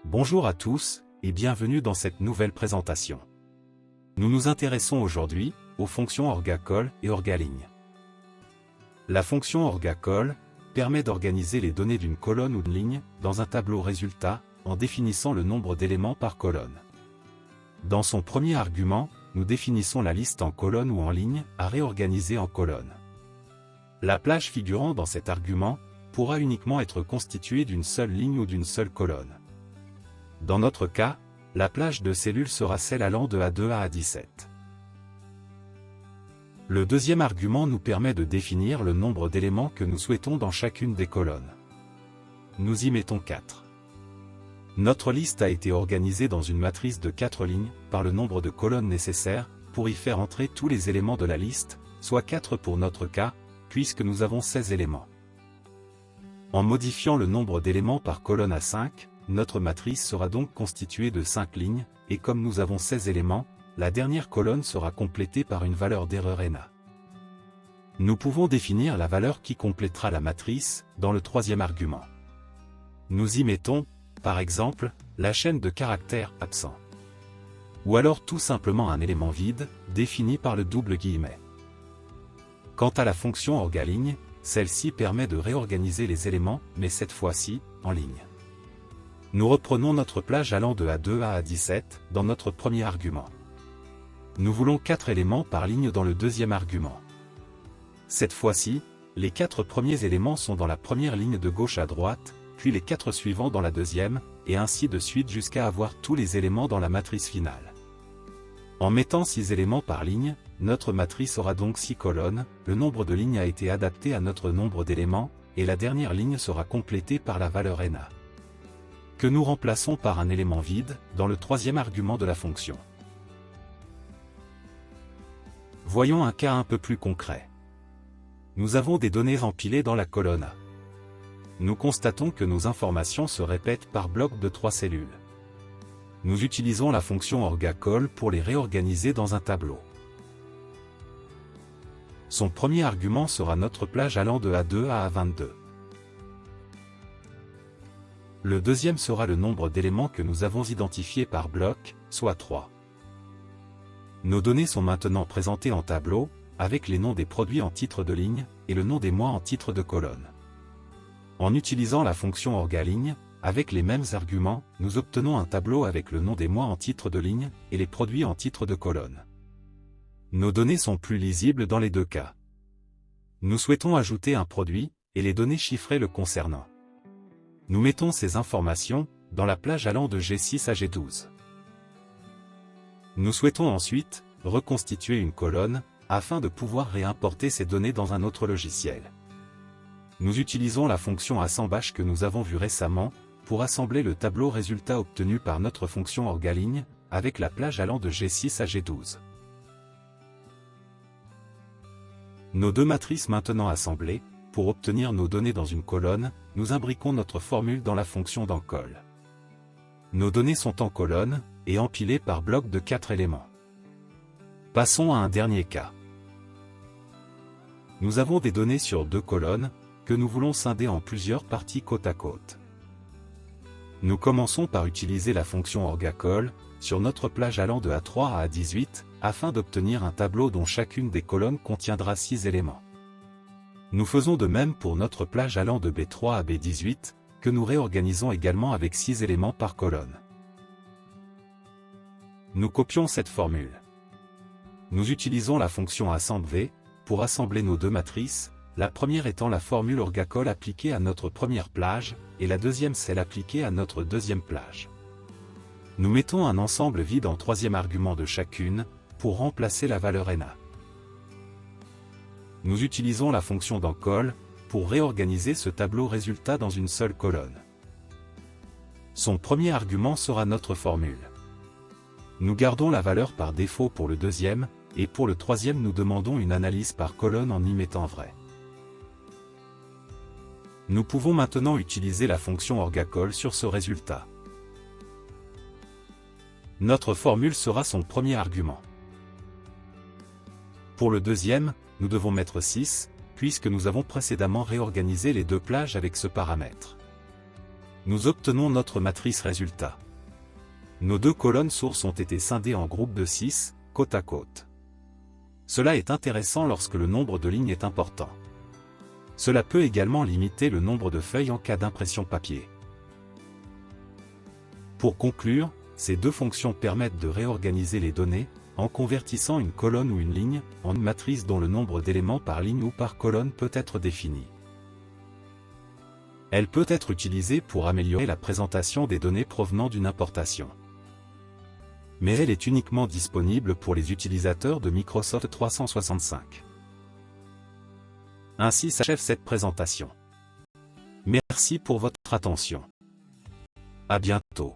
Bonjour à tous, et bienvenue dans cette nouvelle présentation. Nous nous intéressons aujourd'hui aux fonctions orga-call et orga-ligne. La fonction orga-call permet d'organiser les données d'une colonne ou d'une ligne dans un tableau résultat en définissant le nombre d'éléments par colonne. Dans son premier argument, nous définissons la liste en colonne ou en ligne à réorganiser en colonne. La plage figurant dans cet argument pourra uniquement être constituée d'une seule ligne ou d'une seule colonne. Dans notre cas, la plage de cellules sera celle allant de A2 à A17. Le deuxième argument nous permet de définir le nombre d'éléments que nous souhaitons dans chacune des colonnes. Nous y mettons 4. Notre liste a été organisée dans une matrice de 4 lignes par le nombre de colonnes nécessaires pour y faire entrer tous les éléments de la liste, soit 4 pour notre cas, puisque nous avons 16 éléments. En modifiant le nombre d'éléments par colonne à 5, notre matrice sera donc constituée de 5 lignes, et comme nous avons 16 éléments, la dernière colonne sera complétée par une valeur d'erreur NA. Nous pouvons définir la valeur qui complétera la matrice dans le troisième argument. Nous y mettons, par exemple, la chaîne de caractères absent. Ou alors tout simplement un élément vide, défini par le double guillemet. Quant à la fonction orga-ligne, celle-ci permet de réorganiser les éléments, mais cette fois-ci, en ligne. Nous reprenons notre plage allant de A2 à A17 dans notre premier argument. Nous voulons 4 éléments par ligne dans le deuxième argument. Cette fois-ci, les 4 premiers éléments sont dans la première ligne de gauche à droite, puis les 4 suivants dans la deuxième, et ainsi de suite jusqu'à avoir tous les éléments dans la matrice finale. En mettant 6 éléments par ligne, notre matrice aura donc 6 colonnes, le nombre de lignes a été adapté à notre nombre d'éléments, et la dernière ligne sera complétée par la valeur NA, que nous remplaçons par un élément vide, dans le troisième argument de la fonction. Voyons un cas un peu plus concret. Nous avons des données empilées dans la colonne A. Nous constatons que nos informations se répètent par bloc de 3 cellules. Nous utilisons la fonction orga-call pour les réorganiser dans un tableau. Son premier argument sera notre plage allant de A2 à A22. Le deuxième sera le nombre d'éléments que nous avons identifiés par bloc, soit 3. Nos données sont maintenant présentées en tableau, avec les noms des produits en titre de ligne, et le nom des mois en titre de colonne. En utilisant la fonction orga-ligne, avec les mêmes arguments, nous obtenons un tableau avec le nom des mois en titre de ligne, et les produits en titre de colonne. Nos données sont plus lisibles dans les deux cas. Nous souhaitons ajouter un produit, et les données chiffrées le concernant. Nous mettons ces informations dans la plage allant de G6 à G12. Nous souhaitons ensuite reconstituer une colonne, afin de pouvoir réimporter ces données dans un autre logiciel. Nous utilisons la fonction assemblage que nous avons vue récemment, pour assembler le tableau résultat obtenu par notre fonction orga-ligne, avec la plage allant de G6 à G12. Nos deux matrices maintenant assemblées, pour obtenir nos données dans une colonne, nous imbriquons notre formule dans la fonction d'encol. Nos données sont en colonne, et empilées par bloc de 4 éléments. Passons à un dernier cas. Nous avons des données sur 2 colonnes, que nous voulons scinder en plusieurs parties côte à côte. Nous commençons par utiliser la fonction orga-call, sur notre plage allant de A3 à A18, afin d'obtenir un tableau dont chacune des colonnes contiendra 6 éléments. Nous faisons de même pour notre plage allant de B3 à B18, que nous réorganisons également avec 6 éléments par colonne. Nous copions cette formule. Nous utilisons la fonction assembler, pour assembler nos deux matrices, la première étant la formule orga-call appliquée à notre première plage, et la deuxième celle appliquée à notre deuxième plage. Nous mettons un ensemble vide en troisième argument de chacune, pour remplacer la valeur NA. Nous utilisons la fonction d'encol, pour réorganiser ce tableau résultat dans une seule colonne. Son premier argument sera notre formule. Nous gardons la valeur par défaut pour le deuxième, et pour le troisième nous demandons une analyse par colonne en y mettant vrai. Nous pouvons maintenant utiliser la fonction orga-call sur ce résultat. Notre formule sera son premier argument. Pour le deuxième, nous devons mettre 6, puisque nous avons précédemment réorganisé les deux plages avec ce paramètre. Nous obtenons notre matrice résultat. Nos deux colonnes sources ont été scindées en groupes de 6, côte à côte. Cela est intéressant lorsque le nombre de lignes est important. Cela peut également limiter le nombre de feuilles en cas d'impression papier. Pour conclure, ces deux fonctions permettent de réorganiser les données, en convertissant une colonne ou une ligne, en une matrice dont le nombre d'éléments par ligne ou par colonne peut être défini. Elle peut être utilisée pour améliorer la présentation des données provenant d'une importation. Mais elle est uniquement disponible pour les utilisateurs de Microsoft 365. Ainsi s'achève cette présentation. Merci pour votre attention. À bientôt.